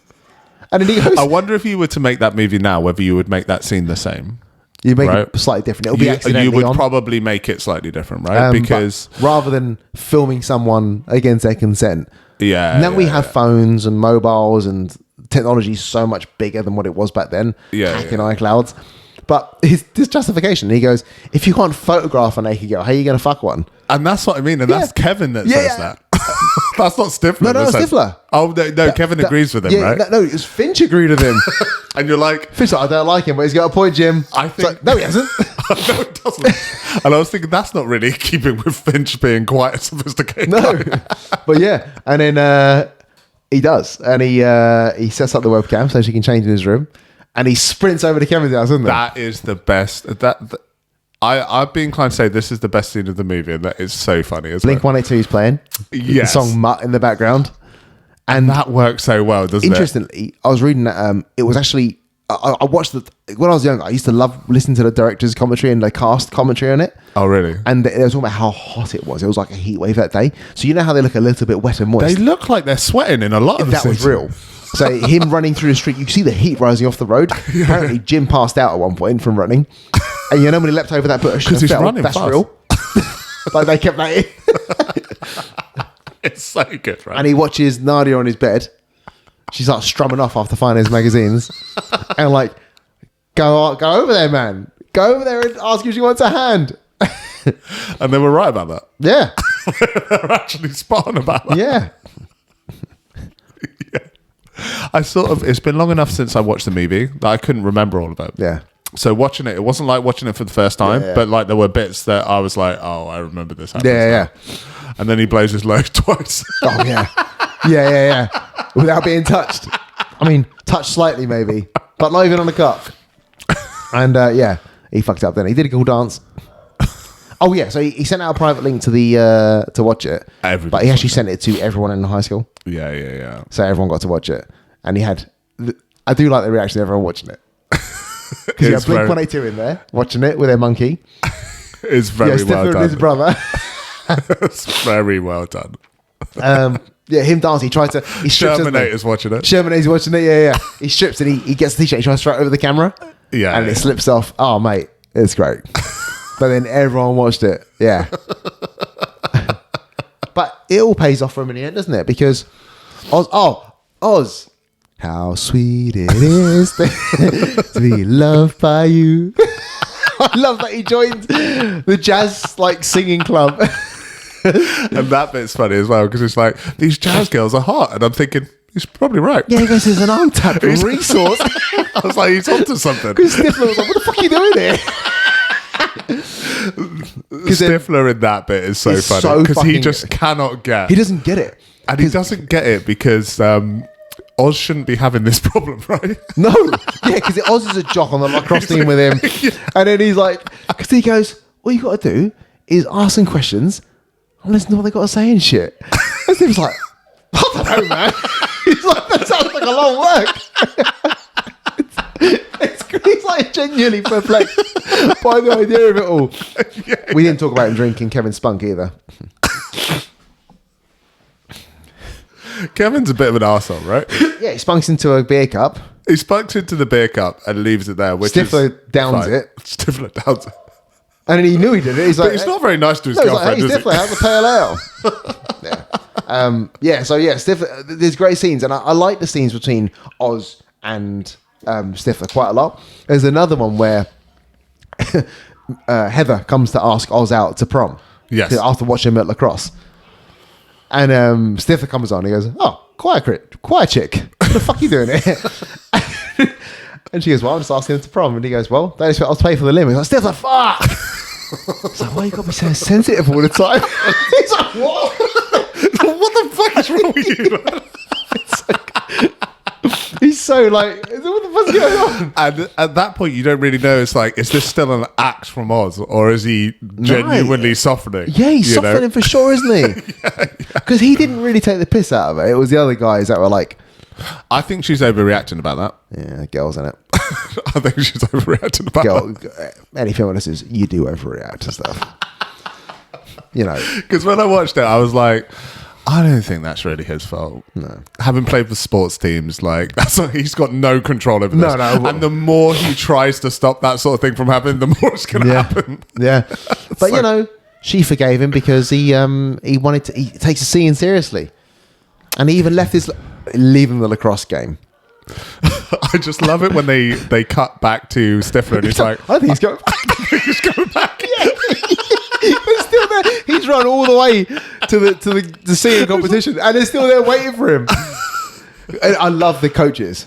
And then he goes, I wonder if you were to make that movie now, whether you would make that scene the same. You make it slightly different. It'll be accidentally you would on. probably make it slightly different, right? Because rather than filming someone against their consent, we have phones and mobiles and technology is so much bigger than what it was back then. Hacking iClouds. But his justification, he goes, if you can't photograph a naked girl, how are you going to fuck one? And that's what I mean. And that's Kevin that says that. That's not Stifler. No, Stifler. Oh, no, Kevin agrees with him, right? No, it's Finch agreed with him. And you're like... Finch, I don't like him, but he's got a point, Jim. I think... Like, no, he hasn't. No, it doesn't. And I was thinking, that's not really keeping with Finch being quite a sophisticated guy. But yeah. And then he does. And he sets up the webcam so she can change in his room. And he sprints over to Kevin's house, isn't it? That is the best. I'd be inclined to say this is the best scene of the movie, and that is so funny. Blink 182 is playing. Yes. The song Mutt in the background. And that works so well, doesn't it? Interestingly, I was reading that it was actually... I watched when I was young, I used to love listening to the director's commentary and the cast commentary on it. Oh, really? And they were talking about how hot it was. It was like a heat wave that day. So you know how they look a little bit wet and moist? They look like they're sweating in a lot of the scenes. That was real. So him running through the street, you see the heat rising off the road. Yeah. Apparently, Jim passed out at one point from running. And you know when he leapt over that bush because he's running that's fast. Real. Like they kept that in. It's so good, right? And he watches Nadia on his bed. She starts strumming off after finding his magazines. And like, go over there, man. Go over there and ask if she wants a hand. And they were right about that. Yeah. They're actually spot on about that. Yeah. It's been long enough since I watched the movie that I couldn't remember all about it. Yeah. So watching it wasn't like watching it for the first time, but like there were bits that I was like, oh, I remember this happening. Yeah. And then he blows his load twice. Oh, yeah. Yeah. Without being touched. I mean, touched slightly maybe, but not even on the cock. And he fucked up then. He did a cool dance. Oh, yeah. So he sent out a private link to the to watch it. But he actually sent it to everyone in the high school. Yeah. So everyone got to watch it. And he had... I do like the reaction of everyone watching it. Because you have Blink 182 in there, watching it with their monkey. It's very well done. And his brother. That's very well done. Yeah, him dancing. He strips. Shermanator's watching it. Shermanator's watching it. Yeah. He strips and he gets the t-shirt. He tries to throw it over the camera. Yeah, and it slips off. Oh, mate, it's great. But then everyone watched it. Yeah. But it all pays off for him in the end, doesn't it? Because Oz, how sweet it is to be loved by you. I love that he joined the jazz singing club. And that bit's funny as well because it's like these jazz girls are hot, and I'm thinking he's probably right. Yeah, he goes, "There's an untapped resource." I was like, he's onto something. Because Stifler was like, "What the fuck are you doing here?" Stifler in that bit is so funny because he just cannot get. He doesn't get it, and he doesn't get it because Oz shouldn't be having this problem, right? No, yeah, because Oz is a jock on the lacrosse team with him, and then he's like, because he goes, "All you got to do is ask some questions." And listen to what they got to say and shit. And Steve's like, I don't know, man. He's like, that sounds like a long work. He's like genuinely perplexed by the idea of it all. Yeah. We didn't talk about him drinking Kevin Spunk either. Kevin's a bit of an arsehole, right? Yeah, he spunks into a beer cup. He spunks into the beer cup and leaves it there. Stifler downs it. Stifler downs it. And he knew he did it. He's like, but he's not very nice to his girlfriend, he's is Stifler, have a pale ale. Stifler, there's great scenes. And I like the scenes between Oz and Stifler quite a lot. There's another one where Heather comes to ask Oz out to prom. Yes. After watching him at lacrosse. And Stifler comes on. He goes, "Oh, quiet chick. What the fuck are you doing here?" And she goes, "Well, I'm just asking him to prom." And he goes, "Well, that is I'll pay for the limit." He's like, "Stifler, fuck!" It's like, why you got to be so sensitive all the time? He's like, "What? What the fuck is wrong with you, man?" He's so like, what the fuck's going on? And at that point, you don't really know. It's like, is this still an act from Oz, or is he genuinely softening? Yeah, he's softening for sure, isn't he? Because he didn't really take the piss out of it. It was the other guys that were like, I think she's overreacting about that. Yeah, girls in it. I think she's overreacting about that. Any feminist is, you do overreact to stuff. You know. Because when I watched it, I was like, I don't think that's really his fault. No. Having played for sports teams, he's got no control over this. No. And the more he tries to stop that sort of thing from happening, the more it's going to happen. Yeah. But, she forgave him because he takes his singing seriously. And he even left leaving the lacrosse game. I just love it when they cut back to Stifler and he's like, I think he's going back. He's going back. Yeah. He's still there. He's run all the way to the singing competition and they're still there waiting for him. And I love the coaches.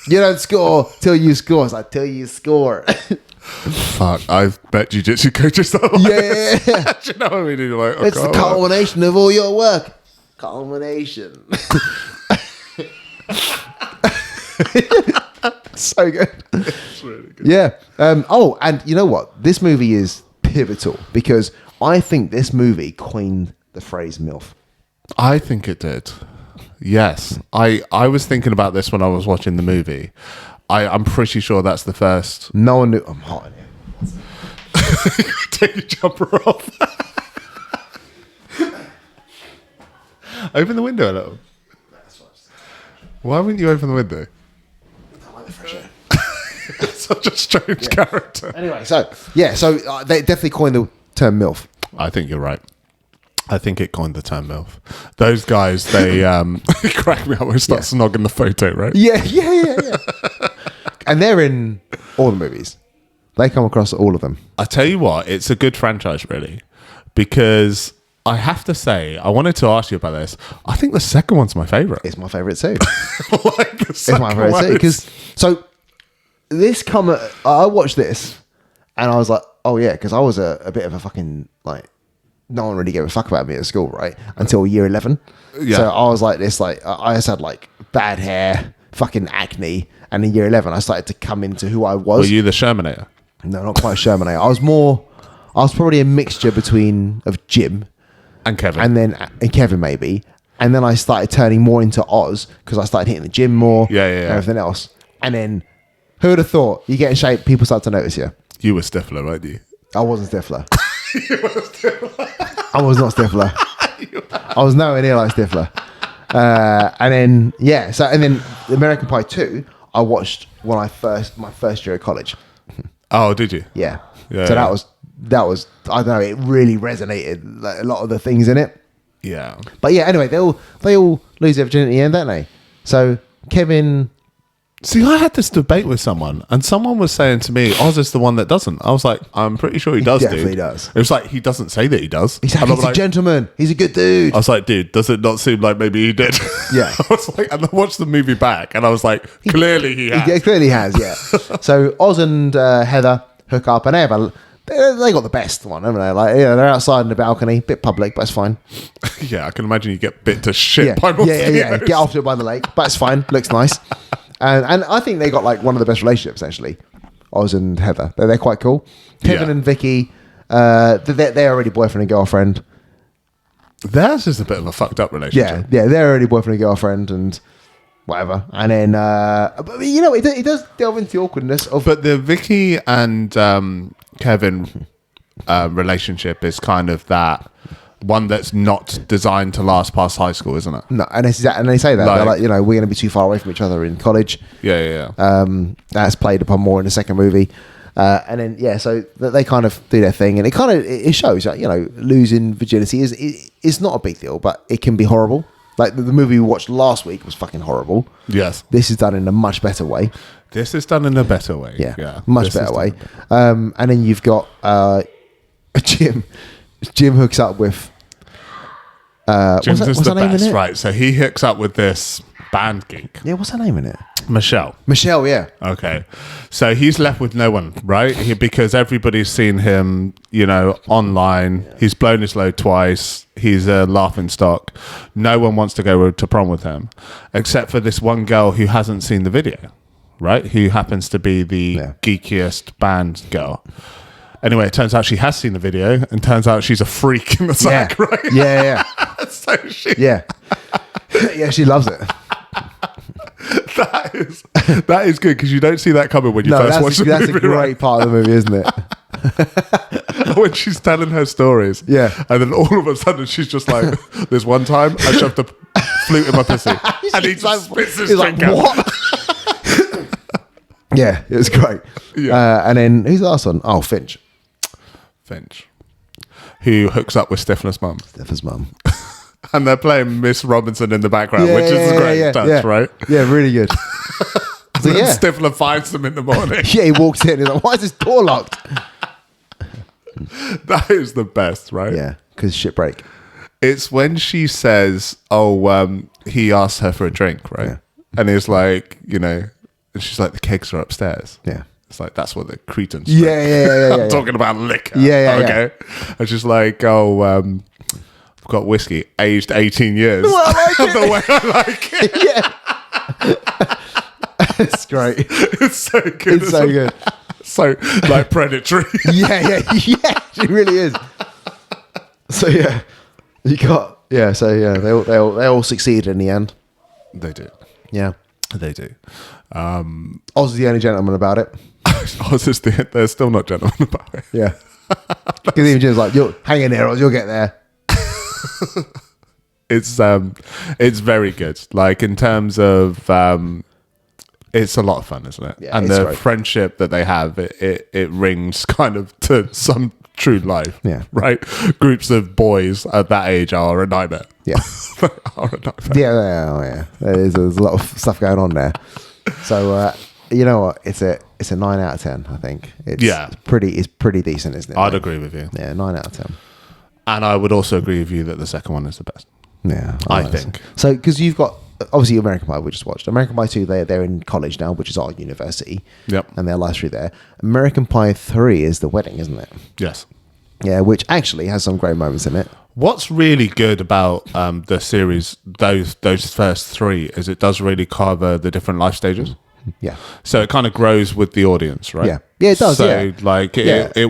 You don't score till you score. It's like, till you score. Fuck, I've met jiu-jitsu coaches that like this. Do you know what I mean? You're like, it's the culmination of all your work. Culmination. So good. It's really good. Yeah. And you know what? This movie is pivotal because I think this movie coined the phrase MILF. I think it did. Yes. I was thinking about this when I was watching the movie. I'm pretty sure that's the first. No one knew. I'm hot in here. Take your jumper off. Open the window a little. Why wouldn't you open the window? I like the fresh air. Such a strange character. Anyway, so they definitely coined the term MILF. I think you're right. I think it coined the term MILF. Those guys, they crack me up when they start snogging the photo, right? Yeah. And they're in all the movies. They come across all of them. I tell you what, it's a good franchise, really, because I have to say, I wanted to ask you about this. I think the second one's my favourite. It's my favourite too. It's my favourite too. Because I watched this and I was like, oh yeah, because I was a bit of a fucking no one really gave a fuck about me at school, right? Until year 11. Yeah. So I was like this, I just had bad hair, fucking acne, and in year 11 I started to come into who I was. Were you the Shermanator? No, not quite Shermanator. I was probably a mixture of Jim and Kevin, and Kevin maybe, and then I started turning more into Oz because I started hitting the gym more, and everything else. And then, who would have thought you get in shape, people start to notice you. You were Stifler, weren't you? I wasn't Stifler. I was not Stifler. I was nowhere near like Stifler. And then American Pie 2, I watched when my first year of college. Oh, did you? Yeah. So that was I don't know, it really resonated, like, a lot of the things in it. Yeah. But yeah, anyway, they all lose their virginity in the end, don't they? So Kevin. See, I had this debate with someone, and someone was saying to me, Oz is the one that doesn't. I was like, I'm pretty sure he does, definitely does. It was like, he doesn't say that he does. He's a gentleman. He's a good dude. I was like, dude, does it not seem like maybe he did? Yeah. I was like, and I watched the movie back, and I was like, clearly he has. Yeah, clearly has, yeah. So Oz and Heather hook up, and they got the best one, haven't they? Like, they're outside in the balcony, bit public, but it's fine. Yeah, I can imagine you get bit to shit by mosquitoes. Yeah. Get after it by the lake, but it's fine. Looks nice. And I think they got like one of the best relationships, actually. Oz and Heather. They're quite cool. Kevin and Vicky, they're already boyfriend and girlfriend. Theirs is a bit of a fucked up relationship. Yeah, they're already boyfriend and girlfriend and whatever. And then, but you know, it does delve into the awkwardness of. But the Vicky and Kevin relationship is kind of that one that's not designed to last past high school, isn't it? No, and they say that they're like, you know, we're going to be too far away from each other in college. Yeah. That's played upon more in the second movie, and then so they kind of do their thing, and it shows that, you know, losing virginity is not a big deal, but it can be horrible. Like the movie we watched last week was fucking horrible. Yes, this is done in a much better way. This is done in a better way. Yeah, much better way. And then you've got Jim. Jim hooks up with. Jim's what's the her name best, in it? right? So he hooks up with this band geek. Yeah, what's her name in it? Michelle, yeah. Okay. So he's left with no one, right? Because everybody's seen him, you know, online. Yeah. He's blown his load twice. He's a laughing stock. No one wants to go to prom with him, except for this one girl who hasn't seen the video, right? Who happens to be the geekiest band girl. Anyway, it turns out she has seen the video, and turns out she's a freak in the sack, right? Yeah. So yeah, she loves it. That is good, because you don't see that coming when you first watch the movie. That's a great part of the movie, isn't it? When she's telling her stories. Yeah. And then all of a sudden she's just like, there's one time I shoved a flute in my pussy. And he just spits his drink out. What? Yeah, it was great. Yeah. And then who's the last one? Oh, Finch. Who hooks up with Stifler's mum. And they're playing Miss Robinson in the background, which is a great touch, right? Yeah, really good. So Stifler finds them in the morning. Yeah, he walks in. He's like, why is this door locked? That is the best, right? Yeah, because shit break. It's when she says, he asked her for a drink, right? Yeah. And he's like, you know, and she's like, the kegs are upstairs. Yeah. It's like, that's what the cretins drink. Yeah. I'm talking about liquor. Yeah. Okay. And she's like, I've got whiskey aged 18 years. Well, the way I like it. Yeah. It's great. It's so good. It's so good. So, like, predatory. Yeah. It really is. So, yeah. They all succeed in the end. They do. Yeah. They do. Oz is the only gentleman about it. Oz is they're still not gentlemen about it. Yeah. Because even Jim's like, you'll hang in there, Oz, you'll get there. It's very good. Like, in terms of it's a lot of fun, isn't it? Yeah, and the friendship that they have, it rings kind of to some true life. Yeah. Right? Groups of boys at that age are a nightmare. Yeah. Yeah. There's a lot of stuff going on there. So you know what? It's a 9 out of 10, I think. It's pretty decent, isn't it? I'd agree with you. Yeah, 9 out of 10. And I would also agree with you that the second one is the best. Yeah, I think. So, because you've got, obviously, American Pie, we just watched. American Pie 2, they're in college now, which is our university. Yep. And their life through there. American Pie 3 is the wedding, isn't it? Yes. Yeah, which actually has some great moments in it. What's really good about the series, those first three, is it does really cover the different life stages. Yeah. So it kind of grows with the audience, right? Yeah. Yeah, it does. So it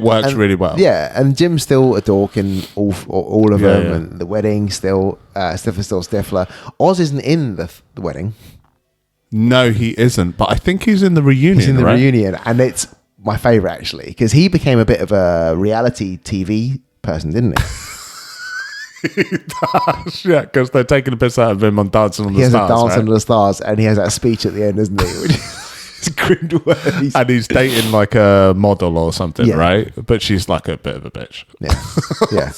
works and, really well. Yeah, and Jim's still a dork in all of them, and the wedding still Stifler's still Stifler. Oz isn't in the wedding. No, he isn't. But I think he's in the reunion. He's in the reunion, and it's my favorite actually because he became a bit of a reality TV person, didn't he? Yeah, because they're taking a piss out of him on Dancing on the He has Stars. a Dance right? Under the Stars, and he has that speech at the end, doesn't he? Which is cringe-worthy. And he's dating like a model or something, Yeah. right? But she's like a bit of a bitch. Yeah.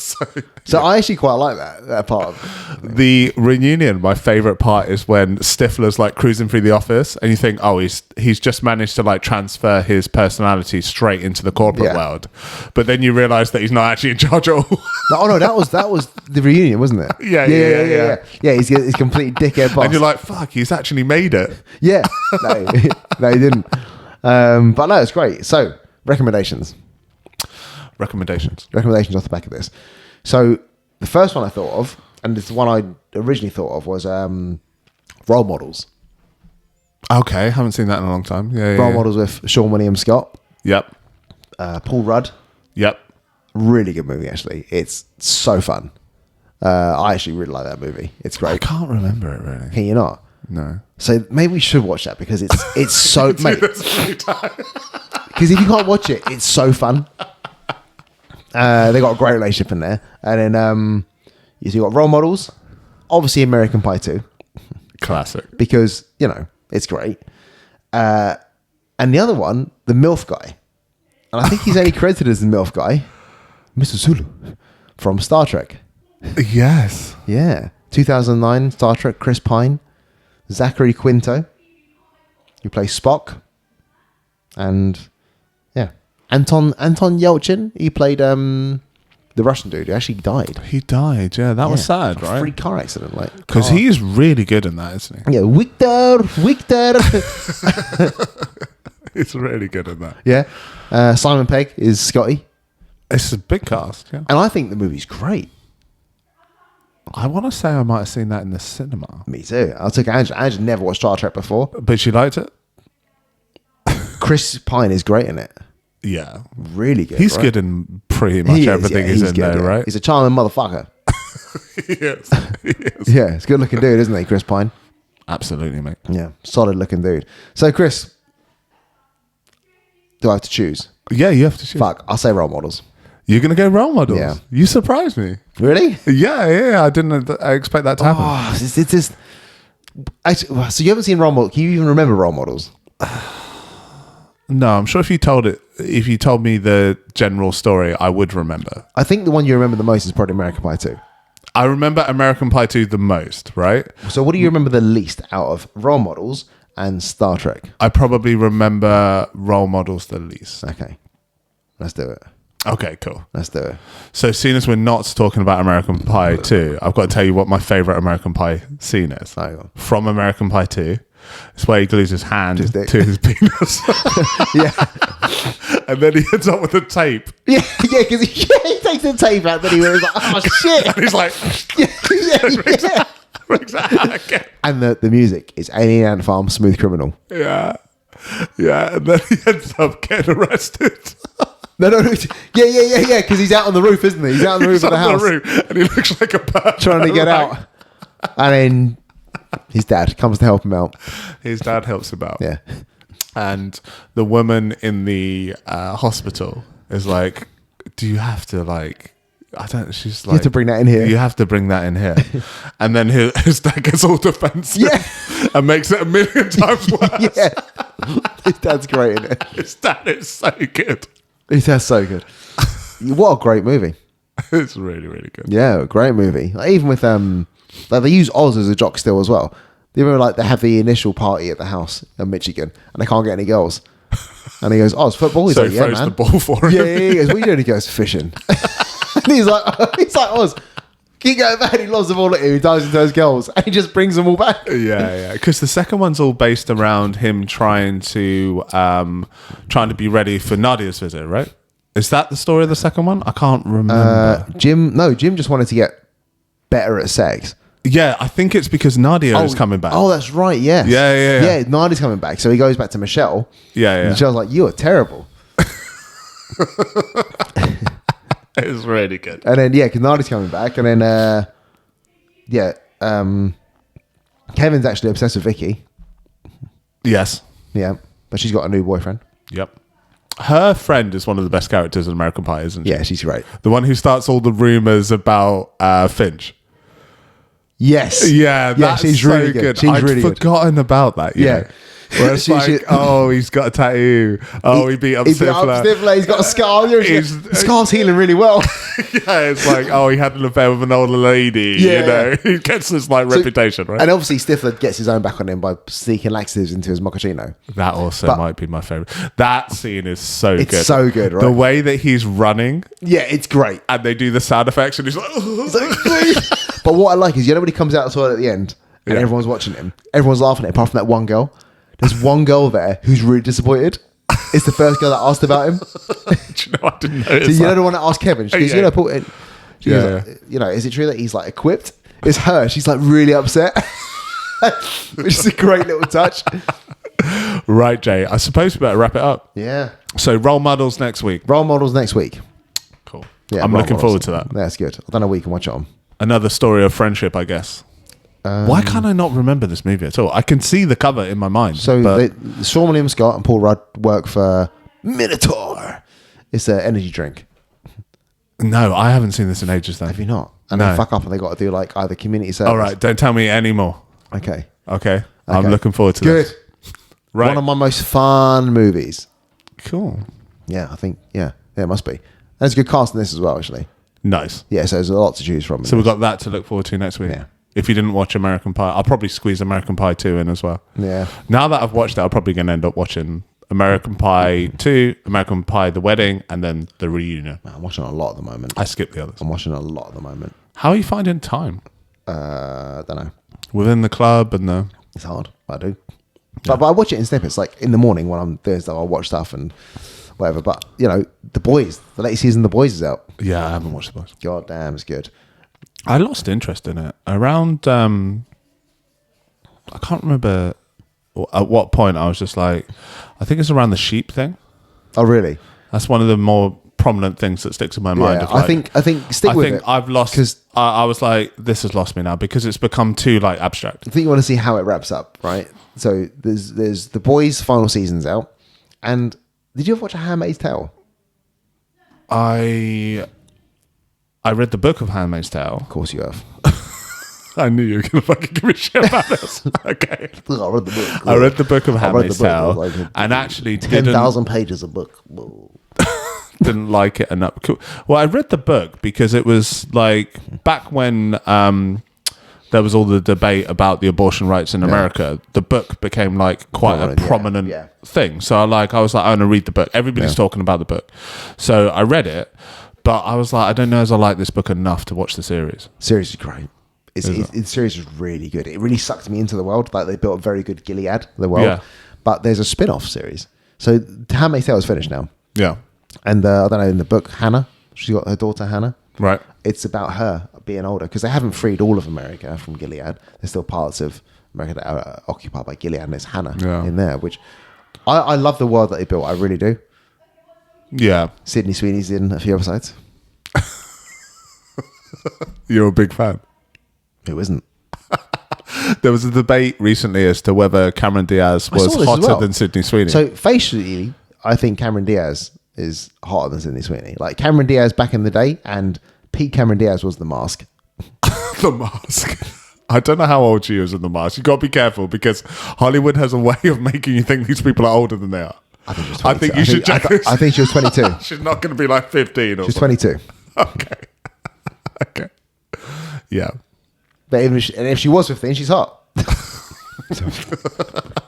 So I actually quite like that part of it. The reunion, my favorite part is when Stifler's like cruising through the office and you think, oh, he's just managed to like transfer his personality straight into the corporate world. But then you realize that he's not actually in charge at all. No, that was the reunion, wasn't it? Yeah. Yeah, he's complete dickhead boss. And you're like, fuck, he's actually made it. Yeah. No, he didn't. But no, it's great. So, recommendations off the back of this. So, the first one I thought of, and it's the one I originally thought of, was role models. Okay, haven't seen that in a long time. Role models with Sean William Scott. Yep. Paul Rudd. Yep. Really good movie, actually. It's so fun. I actually really like that movie. It's great. I can't remember it really. Can you not? No. So maybe we should watch that because it's so mate. Because if you can't watch it, it's so fun. They got a great relationship in there, and then you got role models. Obviously, American Pie 2. Classic. Because it's great. And the other one, the MILF guy, and I think he's only credited as the MILF guy, Mr. Zulu from Star Trek. Yes. Yeah, 2009 Star Trek. Chris Pine. Zachary Quinto, who plays Spock, and Anton Yelchin. He played the Russian dude who actually died. He died. Yeah, that was sad, right? Freak car accident, like because he's really good in that, isn't he? Yeah, Victor. He's really good in that. Yeah, Simon Pegg is Scotty. It's a big cast, yeah. And I think the movie's great. I want to say I might have seen that in the cinema. Me too. I took Angela. Angela never watched Star Trek before. But she liked it? Chris Pine is great in it. Yeah. Really good. He's right? good in pretty much everything he's in good, there, right? He's a charming motherfucker. He is. Yeah, he's a good looking dude, isn't he, Chris Pine? Absolutely, mate. Yeah, solid looking dude. So, Chris, do I have to choose? Yeah, you have to choose. Fuck, I'll say role models. You're going to go role models? Yeah. You surprised me. Really? Yeah. I expect that to happen. Oh, it's just... So you haven't seen role models. Can you even remember role models? No, I'm sure if you told me the general story, I would remember. I think the one you remember the most is probably American Pie 2. I remember American Pie 2 the most, right? So what do you remember the least out of role models and Star Trek? I probably remember role models the least. Okay. Let's do it. Okay, cool. Let's do it. So, seeing as we're not talking about American Pie 2, I've got to tell you what my favourite American Pie scene is. Hang on. From American Pie 2. It's where he glues his hand His dick. to his penis. Yeah. And then he ends up with the tape. Yeah, because he takes the tape out, then he was like, oh, shit. And he's like... Yeah. And the music is Alien Ant Farm, Smooth Criminal. Yeah. And then he ends up getting arrested. No. Yeah, because he's out on the roof, isn't he? He's out on the roof of the house. And he looks like a bird. Trying to get out. And then his dad comes to help him out. His dad helps him out. Yeah. And the woman in the hospital is like, do you have to she's like, You have to bring that in here. You have to bring that in here. And then his dad gets all defensive and makes it 1,000,000 times worse. Yeah. His dad's great in it. His dad is so good. His dad's so good. What a great movie. It's really, really good. Yeah, great movie. Like, even with they use Oz as a jock still as well. They remember they have the initial party at the house in Michigan and they can't get any girls. And he goes, Oz, football? He's So like, he yeah, throws man. the ball for him. Yeah. He goes, what are you doing? He goes, fishing. And he's like, Oz, keep going back. He loves the ball at him. He dives into those goals and he just brings them all back. Yeah. Because the second one's all based around him trying to be ready for Nadia's visit, right? Is that the story of the second one? I can't remember. Jim just wanted to get better at sex. Yeah, I think it's because Nadia is coming back. Oh, that's right. Yes. Yeah. Yeah, Nadia's coming back. So he goes back to Michelle. Yeah. And Michelle's like, you are terrible. It's really good. And then, because Nadia's coming back. And then, Kevin's actually obsessed with Vicky. Yes. Yeah. But she's got a new boyfriend. Yep. Her friend is one of the best characters in American Pie, isn't she? Yeah, she's great. The one who starts all the rumors about Finch. Yes. Yeah, that's she's so really good. She's I'd really forgotten about that. Yeah. Where it's oh, he's got a tattoo. Oh, he beat up Silva. He's got a scar. The scar's healing really well. Yeah, it's like, oh, he had an affair with an older lady. Yeah. You know, he gets this like reputation, right? And obviously, Stifler gets his own back on him by sneaking laxatives into his mochaccino. That also might be my favorite. That scene is so good. It's so good, right? The way that he's running. Yeah, it's great. And they do the sound effects, and he's like, But what I like is, when he comes out of the toilet at the end, and everyone's watching him, everyone's laughing at him, apart from that one girl. There's one girl there who's really disappointed. It's the first girl that asked about him. Do you know, I didn't know. So you know the one that asked Kevin? She goes, Paul, is it true that he's like equipped? It's her. She's like really upset. Which is a great little touch. Right, Jay. I suppose we better wrap it up. Yeah. So role models next week. Role models next week. Cool. Yeah, I'm looking forward to that. That's good. I don't know what you can watch it on. Another story of friendship, I guess. Why can't I not remember this movie at all? I can see the cover in my mind. So Sean William Scott and Paul Rudd work for Minotaur. It's an energy drink. No, I haven't seen this in ages then. Have you not? And they fuck up and they got to do like either community service. All right, don't tell me anymore. Okay. I'm looking forward to this. Good. Right. One of my most fun movies. Cool. Yeah, I think, yeah, it must be. And there's a good cast in this as well, actually. Nice. Yeah, so there's a lot to choose from. So we've got that to look forward to next week. Yeah. If you didn't watch American Pie, I'll probably squeeze American Pie 2 in as well. Yeah. Now that I've watched it, I'm probably going to end up watching American Pie 2, American Pie The Wedding, and then The Reunion. I'm watching a lot at the moment. I skipped the others. I'm watching a lot at the moment. How are you finding time? I don't know. Within the club and the... It's hard. I do. Yeah. But I watch it in snippets. Like in the morning when I'm doing stuff, I'll watch stuff and whatever. But, The Boys, the latest season of The Boys is out. Yeah, I haven't watched The Boys. God damn, it's good. I lost interest in it around. I can't remember at what point I was just like, I think it's around the sheep thing. Oh, really? That's one of the more prominent things that sticks in my mind. I think stick with it. I think I've lost because I was like, this has lost me now because it's become too like abstract. I think you want to see how it wraps up, right? So there's The Boys' final season's out, and did you ever watch A Handmaid's Tale? I read the book of Handmaid's Tale. Of course you have. I knew you were going to fucking give me shit about this. Okay. I read the book. I read the book of Handmaid's Tale and actually 10,000 pages of book. Didn't like it enough. Well, I read the book because it was like back when there was all the debate about the abortion rights in America. The book became like quite a prominent thing. So I was like, I want to read the book. Everybody's talking about the book. So I read it. But I was like, I don't know as I like this book enough to watch the series. Series is great. The series is really good. It really sucked me into the world. Like they built a very good Gilead, the world. Yeah. But there's a spin-off series. So Handmaid's Tale is finished now. Yeah. And I don't know, in the book, Hannah, she's got her daughter Hannah. Right. It's about her being older because they haven't freed all of America from Gilead. There's still parts of America that are occupied by Gilead, and there's Hannah in there, which I love the world that they built. I really do. Yeah. Sydney Sweeney's in a few episodes. You're a big fan. Who isn't? There was a debate recently as to whether Cameron Diaz was hotter than Sydney Sweeney. So facially, I think Cameron Diaz is hotter than Sydney Sweeney. Like Cameron Diaz back in the day, and Pete Cameron Diaz was The Mask. The Mask. I don't know how old she is in The Mask. You got to be careful because Hollywood has a way of making you think these people are older than they are. I think she was 22. She's not going to be like 15 or She's 22. Okay. Okay. Yeah. But if she was 15, she's hot.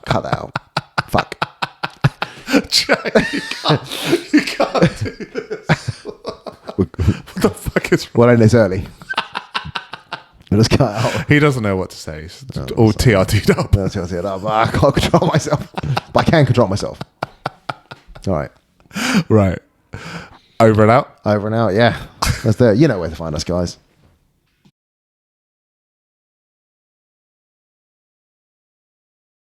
Cut that out. Fuck. You can't do this. What the fuck is wrong? Well, then it's early. Let's cut out. He doesn't know what to say. He's all TRT'd up. TRT'd up. I can't control myself. But I can control myself. All right. Right. Over and out? Over and out, yeah. That's there. You know where to find us, guys.